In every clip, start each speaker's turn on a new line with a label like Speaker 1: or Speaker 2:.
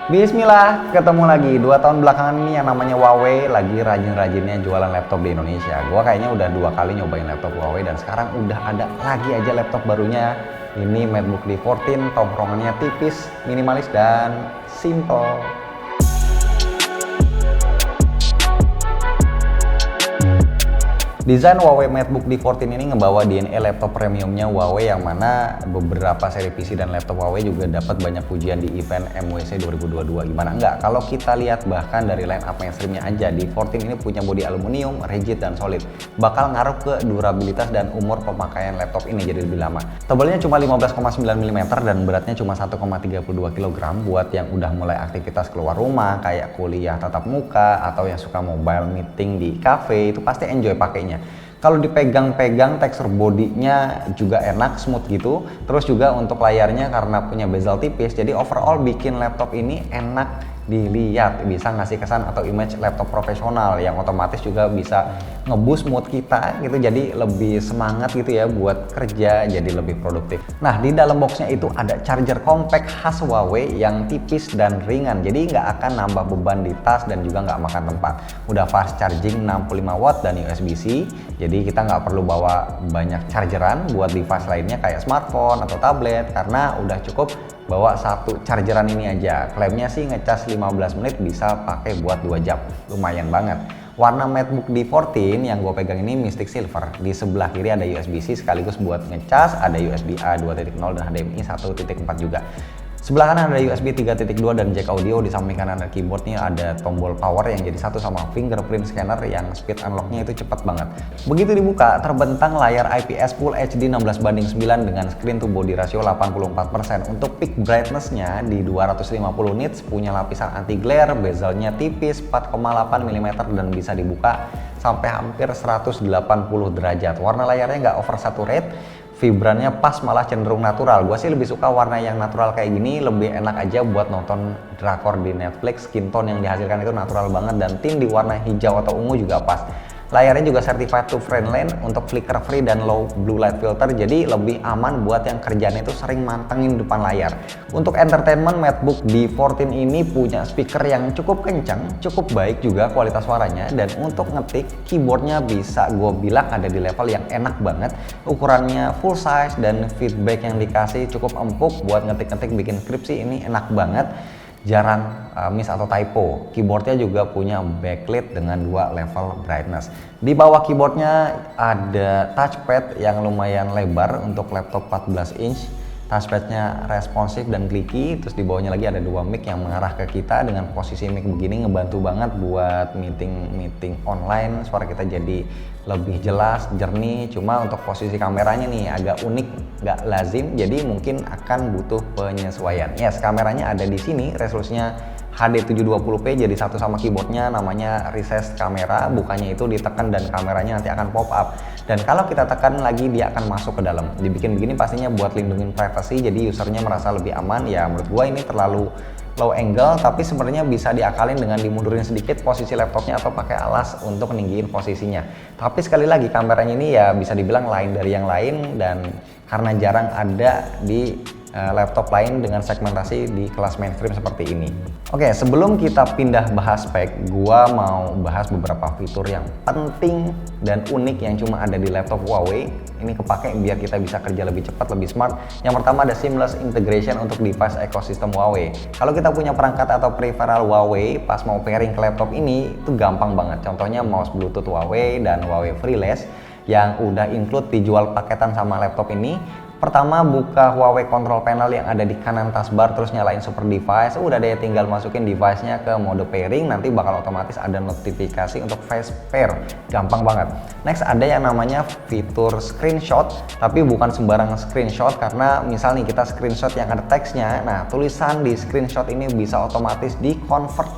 Speaker 1: Bismillah, ketemu lagi 2 tahun belakangan ini yang namanya Huawei lagi rajin-rajinnya jualan laptop di Indonesia. Gua kayaknya udah 2 kali nyobain laptop Huawei dan sekarang udah ada lagi aja laptop barunya. Ini MacBook D14, tongkrongannya tipis, minimalis dan simple. Desain Huawei MateBook D14 ini ngebawa DNA laptop premiumnya Huawei yang mana beberapa seri PC dan laptop Huawei juga dapat banyak pujian di event MWC 2022. Gimana enggak? Kalau kita lihat bahkan dari line up mainstreamnya aja, D14 ini punya bodi aluminium, rigid dan solid. Bakal ngaruh ke durabilitas dan umur pemakaian laptop ini jadi lebih lama. Tebalnya cuma 15,9 mm dan beratnya cuma 1,32 kg buat yang udah mulai aktivitas keluar rumah kayak kuliah tatap muka atau yang suka mobile meeting di cafe itu pasti enjoy pakainya. Kalau dipegang-pegang tekstur bodinya juga enak, smooth gitu. Terus juga untuk layarnya karena punya bezel tipis, jadi overall bikin laptop ini enak dilihat, bisa ngasih kesan atau image laptop profesional yang otomatis juga bisa ngeboost mood kita gitu, jadi lebih semangat gitu ya buat kerja, jadi lebih produktif. Nah, di dalam boxnya itu ada charger compact khas Huawei yang tipis dan ringan, jadi nggak akan nambah beban di tas dan juga nggak makan tempat. Udah fast charging 65 watt dan USB-C, jadi kita nggak perlu bawa banyak chargeran buat device lainnya kayak smartphone atau tablet karena udah cukup bawa satu chargeran ini aja. Klaimnya sih ngecas 15 menit bisa pakai buat 2 jam, lumayan banget. Warna MateBook D14 yang gue pegang ini Mystic Silver. Di sebelah kiri ada USB-C sekaligus buat ngecas, ada USB A 2.0 dan HDMI 1.4 juga. Sebelah kanan ada USB 3.2 dan jack audio, di samping kanan ada keyboardnya, ada tombol power yang jadi satu sama fingerprint scanner yang speed unlocknya itu cepat banget. Begitu dibuka, terbentang layar IPS Full HD 16:9 dengan screen to body ratio 84%. Untuk peak brightness-nya di 250 nits, punya lapisan anti glare, bezelnya tipis 4,8 mm dan bisa dibuka sampai hampir 180 derajat. Warna layarnya nggak oversaturate, vibrannya pas, malah cenderung natural. Gue sih lebih suka warna yang natural kayak gini, lebih enak aja buat nonton drakor di Netflix. Skin tone yang dihasilkan itu natural banget dan tint di warna hijau atau ungu juga pas. Layarnya juga certified to friendly untuk flicker free dan low blue light filter, jadi lebih aman buat yang kerjanya itu sering mantengin depan layar. Untuk entertainment, MateBook D14 ini punya speaker yang cukup kencang, cukup baik juga kualitas suaranya, dan untuk ngetik keyboardnya bisa gue bilang ada di level yang enak banget. Ukurannya full size dan feedback yang dikasih cukup empuk buat ngetik-ngetik bikin skripsi, ini enak banget. Jarang miss atau typo. Keyboardnya juga punya backlit dengan 2 level brightness. Di bawah keyboardnya ada touchpad yang lumayan lebar untuk laptop 14 inch. Touchpadnya responsif dan clicky, terus di bawahnya lagi ada 2 mic yang mengarah ke kita. Dengan posisi mic begini ngebantu banget buat meeting online, suara kita jadi lebih jelas, jernih. Cuma untuk posisi kameranya nih agak unik, nggak lazim, jadi mungkin akan butuh penyesuaian. Yes, kameranya ada di sini, resolusinya HD 720p, jadi satu sama keyboardnya, namanya recessed kamera. Bukannya itu ditekan dan kameranya nanti akan pop up, dan kalau kita tekan lagi dia akan masuk ke dalam. Dibikin begini pastinya buat lindungin privacy, jadi usernya merasa lebih aman. Ya menurut gua ini terlalu low angle, tapi sebenarnya bisa diakalin dengan dimundurin sedikit posisi laptopnya atau pakai alas untuk ninggiin posisinya. Tapi sekali lagi kameranya ini ya bisa dibilang lain dari yang lain, dan karena jarang ada di laptop lain dengan segmentasi di kelas mainstream seperti ini. Oke, sebelum kita pindah bahas spek, gua mau bahas beberapa fitur yang penting dan unik yang cuma ada di laptop Huawei. Ini kepake biar kita bisa kerja lebih cepat, lebih smart. Yang pertama ada seamless integration untuk device ekosistem Huawei. Kalau kita punya perangkat atau peripheral Huawei, pas mau pairing ke laptop ini itu gampang banget. Contohnya mouse Bluetooth Huawei dan Huawei Freeless yang udah include dijual paketan sama laptop ini. Pertama, buka Huawei Control Panel yang ada di kanan taskbar, terus nyalain Super Device. Udah deh, tinggal masukin device-nya ke mode pairing, nanti bakal otomatis ada notifikasi untuk fast pair. Gampang banget. Next, ada yang namanya fitur screenshot, tapi bukan sembarang screenshot, karena misal nih kita screenshot yang ada teksnya, nah tulisan di screenshot ini bisa otomatis di-convert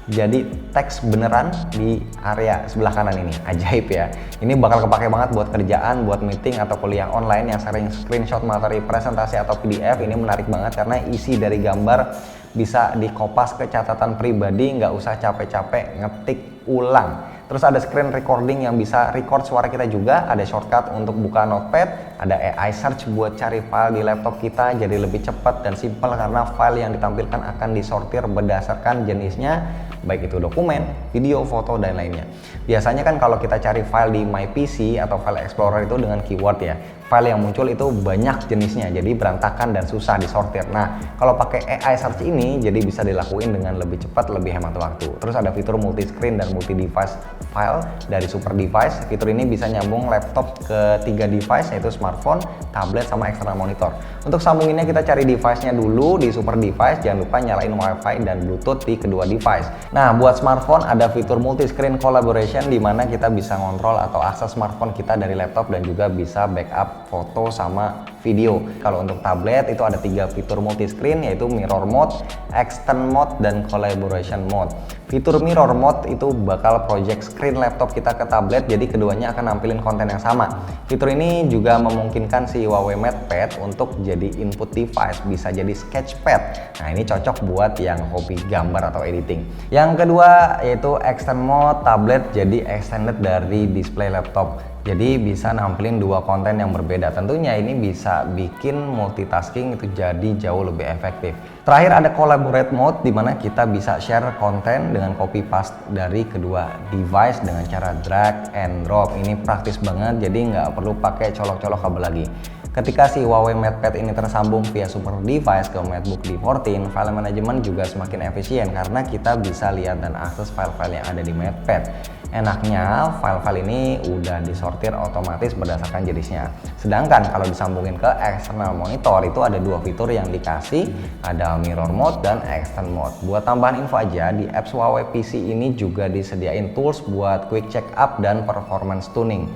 Speaker 1: jadi teks beneran di area sebelah kanan ini. Ajaib ya. Ini bakal kepake banget buat kerjaan, buat meeting atau kuliah online yang sering screenshot materi presentasi atau PDF. Ini menarik banget karena isi dari gambar bisa dikopas ke catatan pribadi, nggak usah capek-capek ngetik ulang. Terus ada screen recording yang bisa record suara kita juga, ada shortcut untuk buka notepad, Ada AI search buat cari file di laptop kita jadi lebih cepat dan simpel karena file yang ditampilkan akan disortir berdasarkan jenisnya, baik itu dokumen, video, foto, dan lainnya. Biasanya kan kalau kita cari file di My PC atau File Explorer itu dengan keyword ya, file yang muncul itu banyak jenisnya, jadi berantakan dan susah disortir. Nah, kalau pakai AI search ini jadi bisa dilakuin dengan lebih cepat, lebih hemat waktu. Terus ada fitur multi screen dan multi device file dari Super Device. Fitur ini bisa nyambung laptop ke 3 device, yaitu smartphone, tablet, sama external monitor. Untuk sambunginnya kita cari device-nya dulu di Super Device, jangan lupa nyalain Wi-Fi dan Bluetooth di kedua device. Nah, buat smartphone ada fitur multi screen collaboration di mana kita bisa ngontrol atau akses smartphone kita dari laptop dan juga bisa backup foto sama video. Kalau untuk tablet itu ada 3 fitur multi screen, yaitu mirror mode, extend mode, dan collaboration mode. Fitur mirror mode itu bakal project screen laptop kita ke tablet, jadi keduanya akan nampilin konten yang sama. Fitur ini juga memungkinkan si Huawei MatePad untuk jadi input device, bisa jadi sketchpad. Nah, ini cocok buat yang hobi gambar atau editing. Yang kedua yaitu extend mode tablet, jadi extended dari display laptop. Jadi bisa nampilin 2 konten yang berbeda. Tentunya ini bisa bikin multitasking itu jadi jauh lebih efektif. Terakhir ada collaborate mode di mana kita bisa share konten dengan copy paste dari kedua device dengan cara drag and drop. Ini praktis banget, jadi nggak perlu pakai colok-colok kabel lagi. Ketika si Huawei MatePad ini tersambung via Super Device ke MacBook D14, file management juga semakin efisien karena kita bisa lihat dan akses file-file yang ada di MatePad. Enaknya file-file ini udah disortir otomatis berdasarkan jenisnya. Sedangkan kalau disambungin ke external monitor itu ada 2 fitur yang dikasih, ada mirror mode dan extend mode. Buat tambahan info aja, di apps Huawei PC ini juga disediain tools buat quick check up dan performance tuning.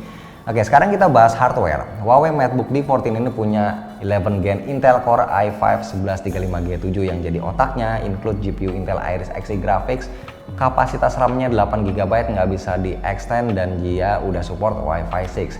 Speaker 1: Oke, sekarang kita bahas hardware. Huawei MateBook D14 ini punya 11 Gen Intel Core i5 1135G7 yang jadi otaknya, include GPU Intel Iris Xe Graphics, kapasitas RAM-nya 8GB, nggak bisa di-extend, dan dia udah support Wi-Fi 6.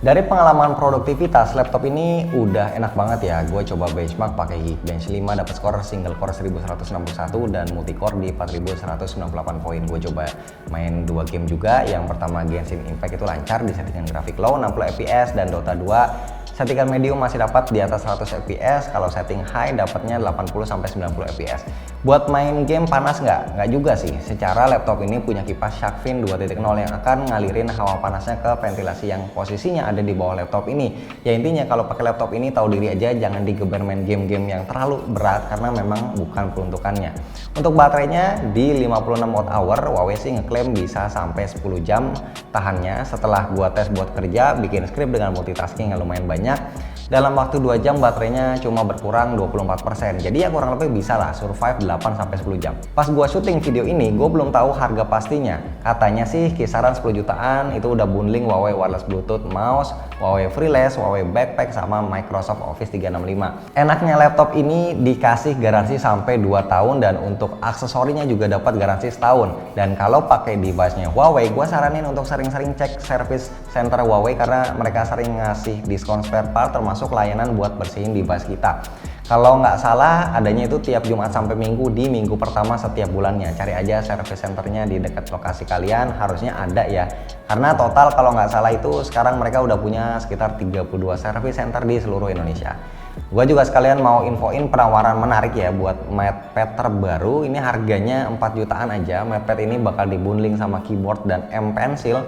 Speaker 1: Dari pengalaman produktivitas, laptop ini udah enak banget ya. Gue coba benchmark pakai Geekbench 5, dapat skor single core 1161 dan multicore di 4198 poin. Gue coba main 2 game juga. Yang pertama Genshin Impact itu lancar di settingan grafik low 60 fps, dan Dota 2 settingan medium masih dapat di atas 100 fps. Kalau setting high dapatnya 80-90 fps. Buat main game panas nggak? Nggak juga sih. Secara laptop ini punya kipas Sharkfin 2.0 yang akan ngalirin hawa panasnya ke ventilasi yang posisinya ada di bawah laptop ini. Ya intinya kalau pakai laptop ini tahu diri aja, jangan digeber main game-game yang terlalu berat karena memang bukan peruntukannya. Untuk baterainya di 56 Wh, Huawei sih ngeklaim bisa sampai 10 jam tahannya. Setelah gua tes buat kerja, bikin script dengan multitasking yang lumayan banyak, dalam waktu 2 jam baterainya cuma berkurang 24%. Jadi ya kurang lebih bisa lah survive 8-10 jam. Pas gua syuting video ini, gue belum tahu harga pastinya. Katanya sih kisaran 10 jutaan, itu udah bundling Huawei wireless Bluetooth mouse, Huawei Freelance, Huawei backpack, sama Microsoft Office 365. Enaknya laptop ini dikasih garansi sampai 2 tahun dan untuk aksesorinya juga dapat garansi setahun. Dan kalau pakai device-nya Huawei, gue saranin untuk sering-sering cek service center Huawei karena mereka sering ngasih diskon spare part termasuk layanan buat bersihin device kita. Kalau nggak salah adanya itu tiap Jumat sampai Minggu di minggu pertama setiap bulannya. Cari aja service centernya di dekat lokasi kalian, harusnya ada ya. Karena total kalau nggak salah itu sekarang mereka udah punya sekitar 32 service center di seluruh Indonesia. Gue juga sekalian mau infoin penawaran menarik ya buat MatePad terbaru. Ini harganya 4 jutaan aja. MatePad ini bakal dibundling sama keyboard dan M Pencil.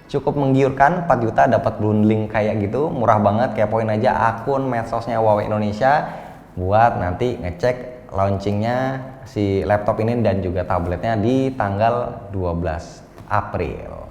Speaker 1: Cukup menggiurkan, 4 juta dapat bundling kayak gitu, murah banget. Kepoin aja akun medsosnya Huawei Indonesia buat nanti ngecek launchingnya si laptop ini dan juga tabletnya di tanggal 12 April.